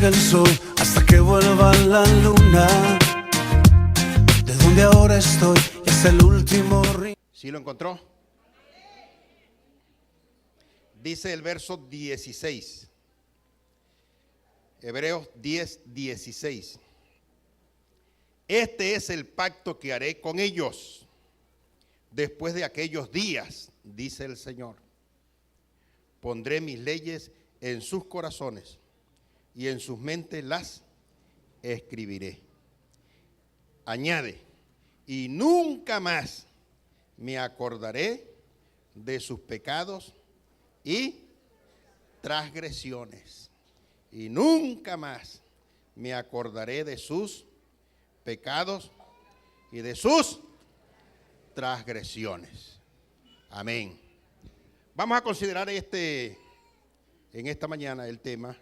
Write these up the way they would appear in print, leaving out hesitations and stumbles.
el sol hasta que vuelva la luna. De donde ahora estoy y hasta el último río. ¿Sí lo encontró? Dice el verso 16. Hebreos 10:16. Este es el pacto que haré con ellos después de aquellos días, dice el Señor. Pondré mis leyes en sus corazones y en sus mentes las escribiré. Añade, y nunca más me acordaré de sus pecados y transgresiones. Y nunca más me acordaré de sus pecados y de sus transgresiones. Amén. Vamos a considerar en esta mañana el tema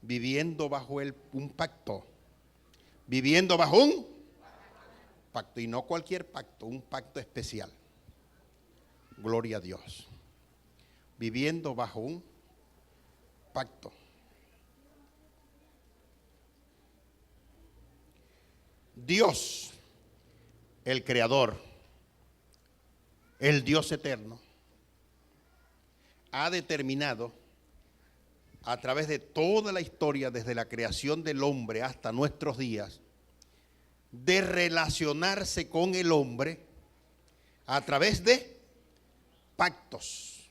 viviendo bajo un pacto. Viviendo bajo un pacto, y no cualquier pacto, un pacto especial. Gloria a Dios. Viviendo bajo un pacto. Dios, el Creador, el Dios eterno, ha determinado a través de toda la historia, desde la creación del hombre hasta nuestros días, de relacionarse con el hombre a través de pactos.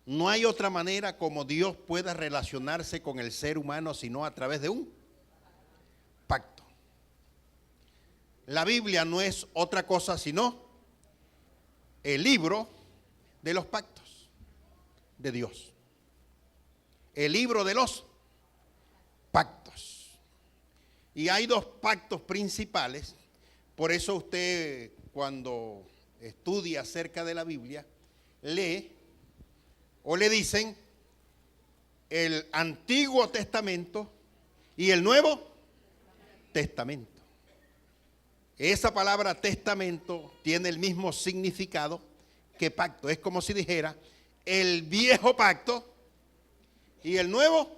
No hay otra manera como Dios pueda relacionarse con el ser humano sino a través de un pacto. La Biblia no es otra cosa sino el libro de los pactos de Dios. El libro de los pactos. Y hay dos pactos principales. Por eso usted, cuando estudia acerca de la Biblia, lee o le dicen el Antiguo Testamento y el Nuevo Testamento. Esa palabra testamento tiene el mismo significado que pacto. Es como si dijera el viejo pacto y el nuevo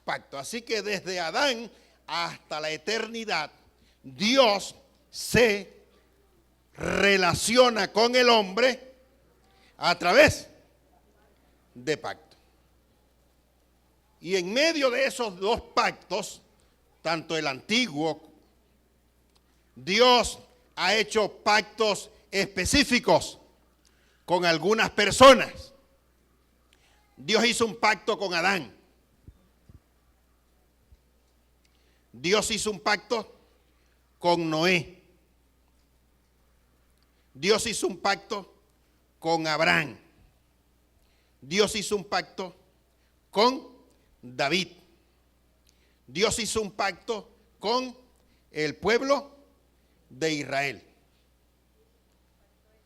pacto. Así que desde Adán hasta la eternidad, Dios se relaciona con el hombre a través de pacto. Y en medio de esos dos pactos, tanto el antiguo, Dios ha hecho pactos específicos con algunas personas. Dios hizo un pacto con Adán. Dios hizo un pacto con Noé. Dios hizo un pacto con Abraham. Dios hizo un pacto con David. Dios hizo un pacto con el pueblo de Israel.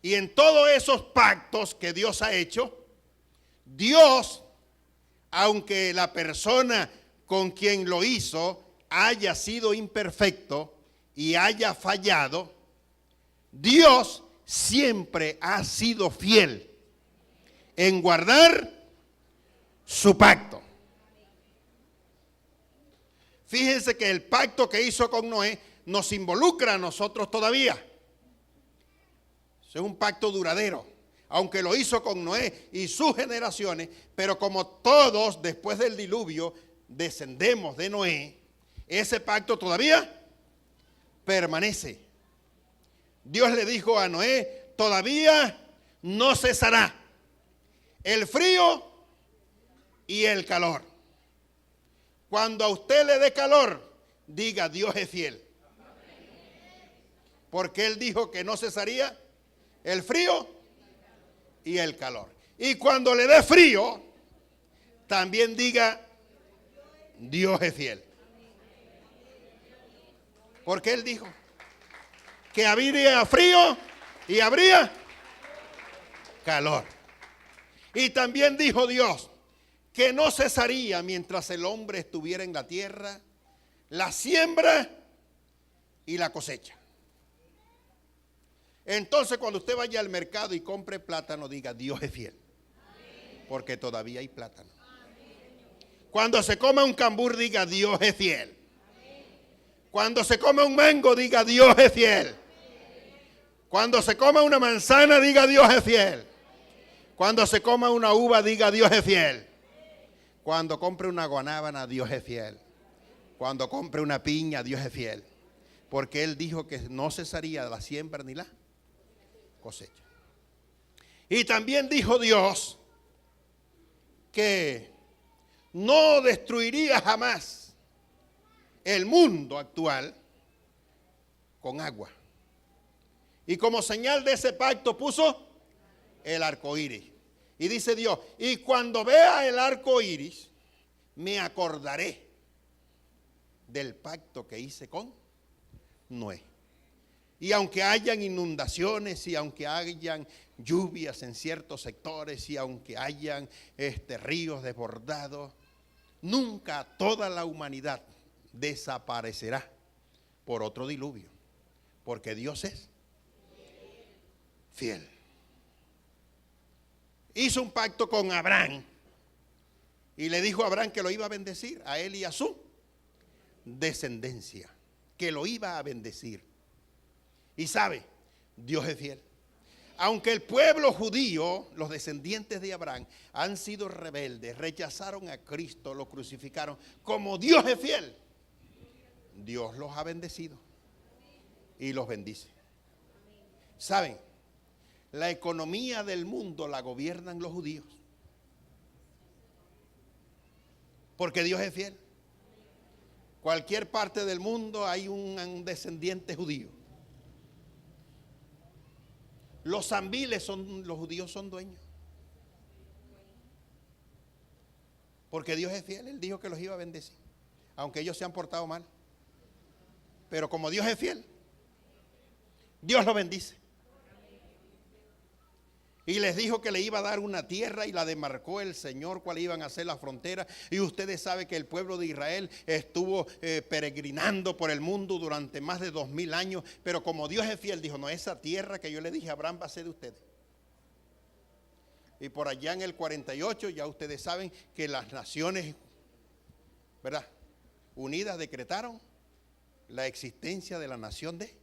Y en todos esos pactos que Dios ha hecho, Dios, aunque la persona con quien lo hizo haya sido imperfecto y haya fallado, Dios siempre ha sido fiel en guardar su pacto. Fíjense que el pacto que hizo con Noé nos involucra a nosotros todavía. Es un pacto duradero, aunque lo hizo con Noé y sus generaciones, pero como todos después del diluvio descendemos de Noé, ese pacto todavía permanece. Dios le dijo a Noé, todavía no cesará el frío y el calor. Cuando a usted le dé calor, diga, Dios es fiel. Porque Él dijo que no cesaría el frío y el calor. Y cuando le dé frío, también diga, Dios es fiel. Porque Él dijo que habría frío y habría calor. Y también dijo Dios que no cesaría mientras el hombre estuviera en la tierra la siembra y la cosecha. Entonces, cuando usted vaya al mercado y compre plátano, diga, Dios es fiel. Porque todavía hay plátano. Cuando se coma un cambur, diga Dios es fiel. Cuando se come un mango, diga Dios es fiel. Cuando se coma una manzana, diga Dios es fiel. Cuando se coma una uva, diga Dios es fiel. Cuando compre una guanábana, Dios es fiel. Cuando compre una piña, Dios es fiel. Porque Él dijo que no cesaría la siembra ni la cosecha. Y también dijo Dios que no destruiría jamás el mundo actual con agua. Y como señal de ese pacto puso el arco iris. Y dice Dios, y cuando vea el arco iris, me acordaré del pacto que hice con Noé. Y aunque hayan inundaciones, y aunque hayan lluvias en ciertos sectores, y aunque hayan ríos desbordados, nunca toda la humanidad desaparecerá por otro diluvio, porque Dios es fiel. Hizo un pacto con Abraham y le dijo a Abraham que lo iba a bendecir, a él y a su descendencia, que lo iba a bendecir. Y sabe, Dios es fiel. Aunque el pueblo judío, los descendientes de Abraham, han sido rebeldes, rechazaron a Cristo, lo crucificaron, como Dios es fiel, Dios los ha bendecido y los bendice. ¿Saben? La economía del mundo la gobiernan los judíos. Porque Dios es fiel. Cualquier parte del mundo hay un descendiente judío. Los zambiles los judíos son dueños. Porque Dios es fiel, Él dijo que los iba a bendecir. Aunque ellos se han portado mal. Pero como Dios es fiel, Dios los bendice. Y les dijo que le iba a dar una tierra y la demarcó el Señor cuál iban a ser las fronteras. Y ustedes saben que el pueblo de Israel estuvo peregrinando por el mundo durante más de 2000 años. Pero como Dios es fiel, dijo, no, esa tierra que yo le dije a Abraham va a ser de ustedes. Y por allá en el 48 ya ustedes saben que las naciones, ¿verdad?, unidas decretaron la existencia de la nación de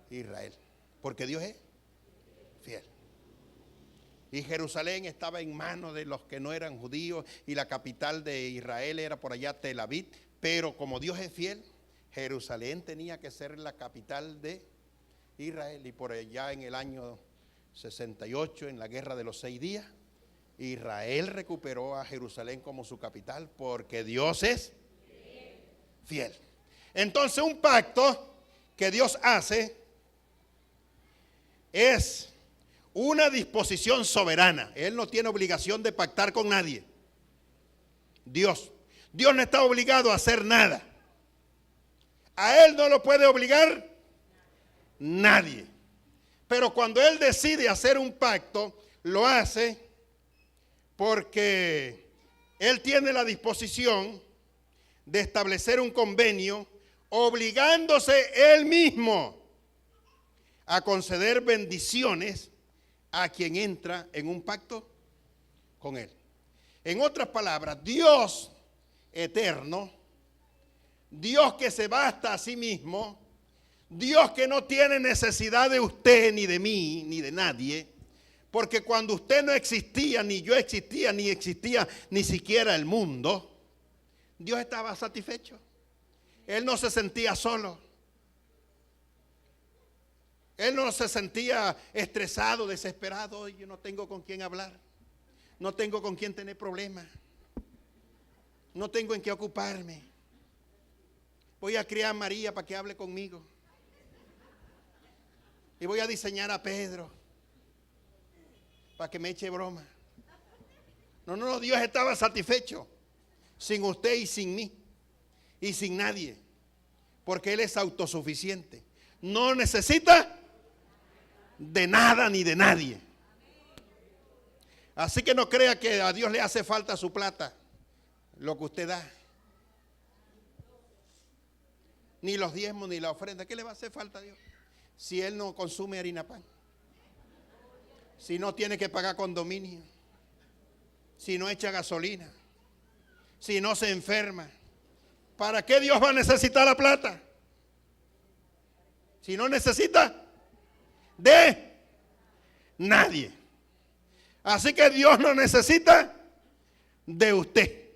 Israel. Porque Dios es fiel. Y Jerusalén estaba en manos de los que no eran judíos y la capital de Israel era por allá Tel Aviv. Pero como Dios es fiel, Jerusalén tenía que ser la capital de Israel. Y por allá en el año 68, en la guerra de los 6 días, Israel recuperó a Jerusalén como su capital porque Dios es fiel. Entonces un pacto que Dios hace es una disposición soberana. Él no tiene obligación de pactar con nadie. Dios no está obligado a hacer nada. A Él no lo puede obligar nadie. Pero cuando Él decide hacer un pacto, lo hace porque Él tiene la disposición de establecer un convenio obligándose Él mismo a conceder bendiciones a quien entra en un pacto con Él. En otras palabras, Dios eterno, Dios que se basta a sí mismo, Dios que no tiene necesidad de usted, ni de mí, ni de nadie, porque cuando usted no existía, ni yo existía, ni existía ni siquiera el mundo, Dios estaba satisfecho. Él no se sentía solo. Él no se sentía estresado, desesperado. Yo no tengo con quién hablar. No tengo con quién tener problemas. No tengo en qué ocuparme. Voy a criar a María para que hable conmigo. Y voy a diseñar a Pedro para que me eche broma. No, Dios estaba satisfecho. Sin usted y sin mí. Y sin nadie. Porque Él es autosuficiente. No necesita de nada ni de nadie. Así que no crea que a Dios le hace falta su plata, lo que usted da. Ni los diezmos ni la ofrenda. ¿Qué le va a hacer falta a Dios? Si Él no consume harina pan. Si no tiene que pagar condominio. Si no echa gasolina. si no se enferma. ¿Para qué Dios va a necesitar la plata? Si no necesita de nadie. Así que Dios no necesita de usted.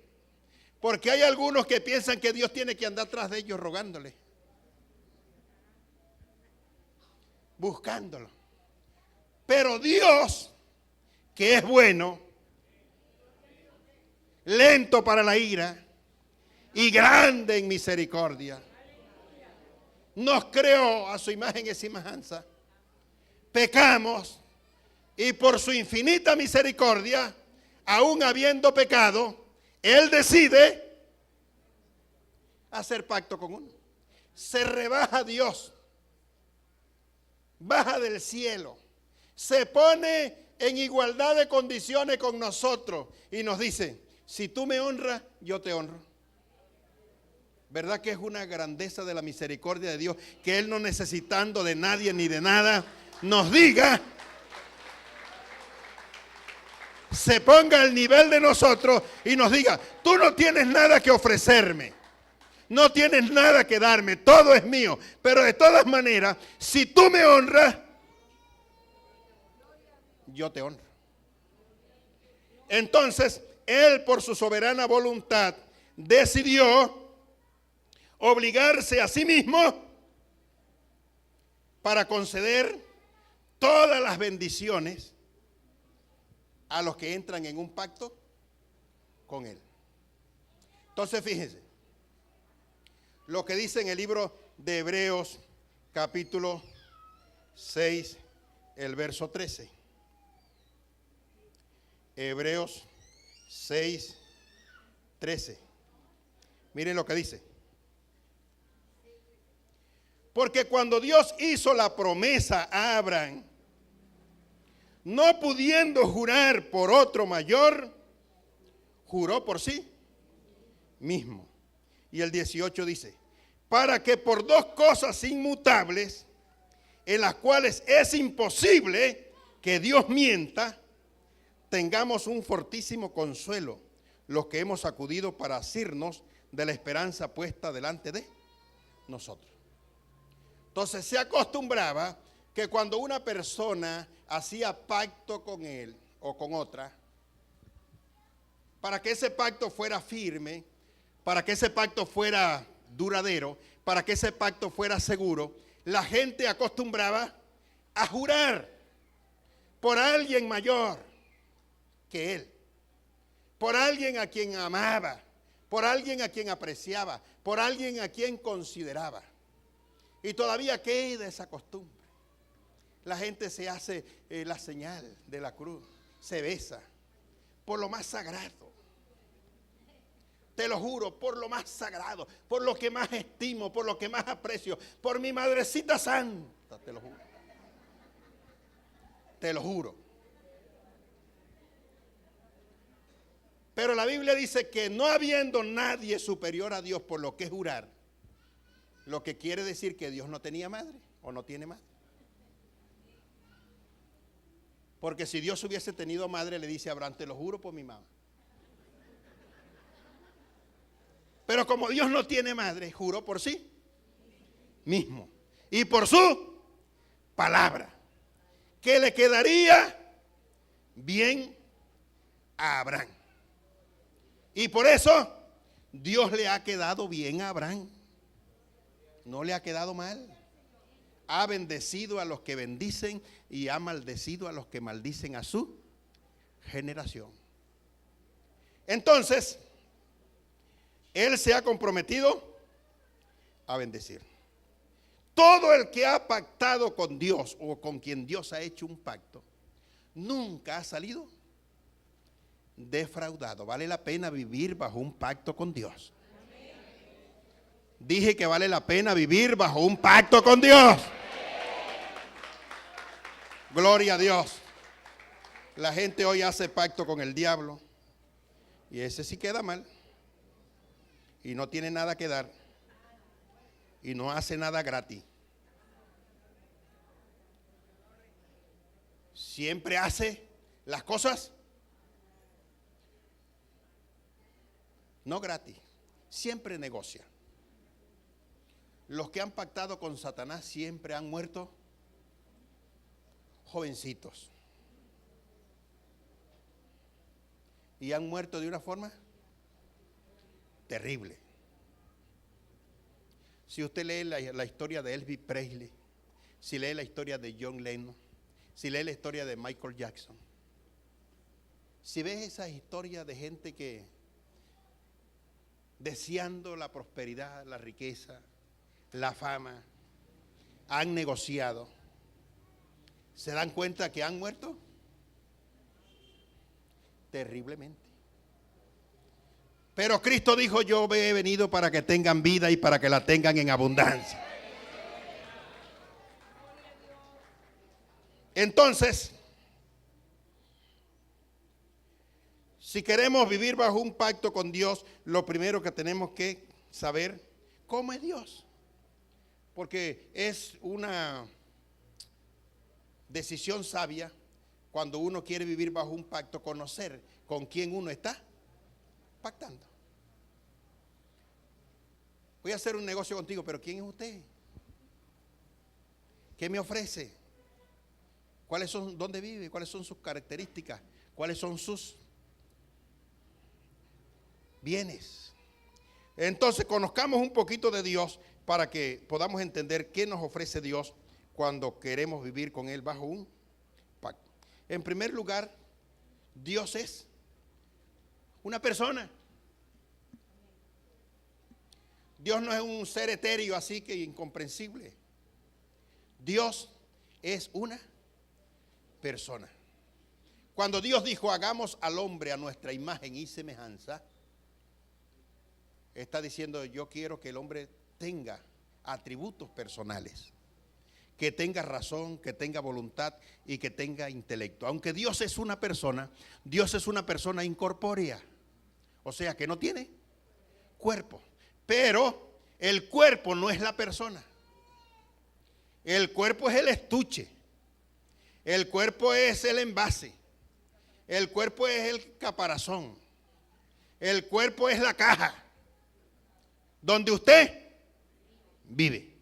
Porque hay algunos que piensan que Dios tiene que andar tras de ellos rogándole, buscándolo. Pero Dios, que es bueno, lento para la ira y grande en misericordia, nos creó a su imagen y semejanza. Pecamos y por su infinita misericordia, aún habiendo pecado, Él decide hacer pacto con uno. Se rebaja a Dios, baja del cielo, se pone en igualdad de condiciones con nosotros y nos dice: si tú me honras, yo te honro. ¿Verdad que es una grandeza de la misericordia de Dios que Él, no necesitando de nadie ni de nada, nos diga, se ponga al nivel de nosotros y nos diga: tú no tienes nada que ofrecerme, no tienes nada que darme, todo es mío, pero de todas maneras, si tú me honras, yo te honro. Entonces, Él, por su soberana voluntad, decidió obligarse a sí mismo para conceder todas las bendiciones a los que entran en un pacto con Él. Entonces, fíjense lo que dice en el libro de Hebreos, capítulo 6, el verso 13. Hebreos 6, 13. Miren lo que dice. Porque cuando Dios hizo la promesa a Abraham, no pudiendo jurar por otro mayor, juró por sí mismo. Y el 18 dice: para que por dos cosas inmutables, en las cuales es imposible que Dios mienta, tengamos un fortísimo consuelo, los que hemos acudido para asirnos de la esperanza puesta delante de nosotros. Entonces se acostumbraba que cuando una persona hacía pacto con él o con otra, para que ese pacto fuera firme, para que ese pacto fuera duradero, para que ese pacto fuera seguro, la gente acostumbraba a jurar por alguien mayor que él, por alguien a quien amaba, por alguien a quien apreciaba, por alguien a quien consideraba. Y todavía queda esa costumbre. La gente se hace la señal de la cruz, se besa por lo más sagrado. Te lo juro, por lo más sagrado, por lo que más estimo, por lo que más aprecio, por mi madrecita santa, te lo juro. Te lo juro. Pero la Biblia dice que no habiendo nadie superior a Dios por lo que es jurar, lo que quiere decir que Dios no tenía madre o no tiene madre. Porque si Dios hubiese tenido madre, le dice a Abraham: te lo juro por mi mamá. Pero como Dios no tiene madre, juró por sí mismo y por su palabra, que le quedaría bien a Abraham. Y por eso Dios le ha quedado bien a Abraham. No le ha quedado mal. Ha bendecido a los que bendicen y ha maldecido a los que maldicen a su generación. Entonces, Él se ha comprometido a bendecir. Todo el que ha pactado con Dios o con quien Dios ha hecho un pacto, nunca ha salido defraudado. Vale la pena vivir bajo un pacto con Dios. Dije que vale la pena vivir bajo un pacto con Dios. Gloria a Dios. La gente hoy hace pacto con el diablo y ese sí queda mal y no tiene nada que dar y no hace nada gratis. Siempre hace las cosas no gratis, siempre negocia. Los que han pactado con Satanás siempre han muerto jovencitos. Y han muerto de una forma terrible. Si usted lee la historia de Elvis Presley, si lee la historia de John Lennon, si lee la historia de Michael Jackson, si ves esas historias de gente que deseando la prosperidad, la riqueza, la fama, han negociado, ¿se dan cuenta que han muerto? Terriblemente. Pero Cristo dijo: yo he venido para que tengan vida y para que la tengan en abundancia. Entonces, si queremos vivir bajo un pacto con Dios, lo primero que tenemos que saber cómo es Dios. Porque es una decisión sabia cuando uno quiere vivir bajo un pacto, conocer con quién uno está pactando. Voy a hacer un negocio contigo, pero ¿quién es usted? ¿Qué me ofrece? ¿Cuáles son, dónde vive? ¿Cuáles son sus características? ¿Cuáles son sus bienes? Entonces, conozcamos un poquito de Dios para que podamos entender qué nos ofrece Dios cuando queremos vivir con Él bajo un pacto. En primer lugar, Dios es una persona. Dios no es un ser etéreo así que incomprensible. Dios es una persona. Cuando Dios dijo: hagamos al hombre a nuestra imagen y semejanza, está diciendo: yo quiero que el hombre tenga atributos personales, que tenga razón, que tenga voluntad y que tenga intelecto. Aunque Dios es una persona incorpórea, o sea que no tiene cuerpo. Pero el cuerpo no es la persona. El cuerpo es el estuche. El cuerpo es el envase. El cuerpo es el caparazón. El cuerpo es la caja donde usted vive.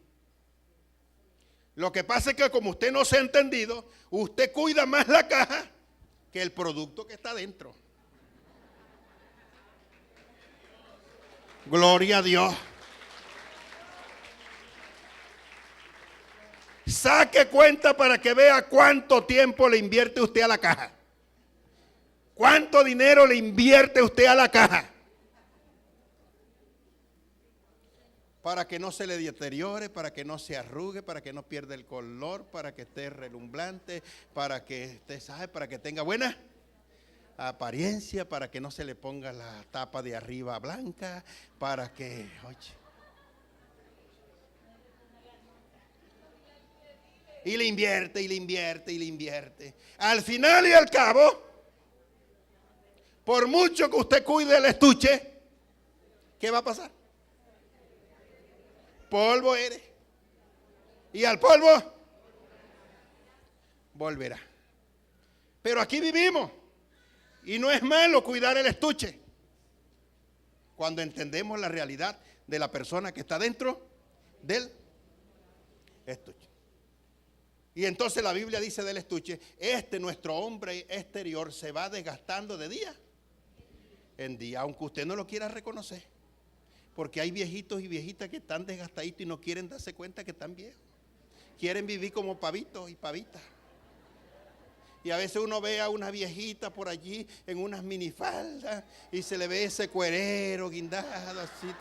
Lo que pasa es que como usted no se ha entendido, usted cuida más la caja que el producto que está dentro. Gloria a Dios. Saque cuenta para que vea cuánto tiempo le invierte usted a la caja. ¿Cuánto dinero le invierte usted a la caja? Para que no se le deteriore, para que no se arrugue, para que no pierda el color, para que esté relumbrante, para que usted sabe, para que tenga buena apariencia, para que no se le ponga la tapa de arriba blanca, para que, oye. Y le invierte, y le invierte, y le invierte. Al final y al cabo, por mucho que usted cuide el estuche, ¿qué va a pasar? Polvo eres. Y al polvo volverá. Pero aquí vivimos. Y no es malo cuidar el estuche, cuando entendemos la realidad de la persona que está dentro del estuche. Y entonces la Biblia dice del estuche: nuestro hombre exterior se va desgastando de día en día, aunque usted no lo quiera reconocer. Porque hay viejitos y viejitas que están desgastaditos y no quieren darse cuenta que están viejos. Quieren vivir como pavitos y pavitas. Y a veces uno ve a una viejita por allí en unas minifaldas y se le ve ese cuerero guindado así.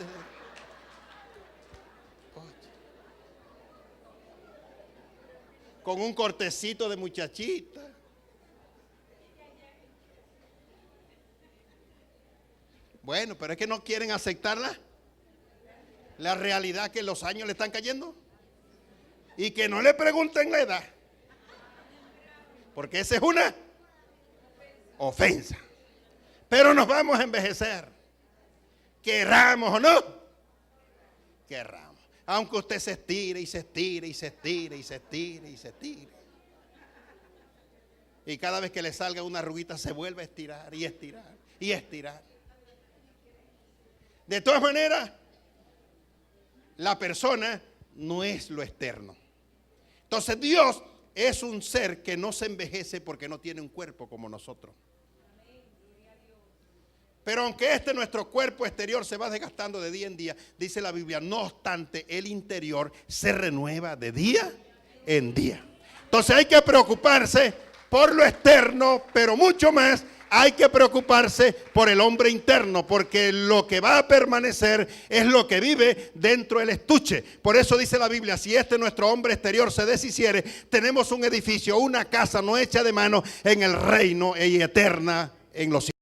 Con un cortecito de muchachita. Bueno, pero es que no quieren aceptarla. La realidad que los años le están cayendo. Y que no le pregunten la edad. Porque esa es una ofensa. Pero nos vamos a envejecer. Querramos o no. Querramos. Aunque usted se estire y se estire y se estire y se estire y se estire. Y cada vez que le salga una arruguita se vuelve a estirar y estirar y estirar. De todas maneras, la persona no es lo externo. Entonces Dios es un ser que no se envejece porque no tiene un cuerpo como nosotros. Pero aunque nuestro cuerpo exterior se va desgastando de día en día, dice la Biblia, no obstante, el interior se renueva de día en día. Entonces hay que preocuparse por lo externo, pero mucho más hay que preocuparse por el hombre interno, porque lo que va a permanecer es lo que vive dentro del estuche. Por eso dice la Biblia, si nuestro hombre exterior se deshiciere, tenemos un edificio, una casa no hecha de mano en el reino y eterna en los cielos.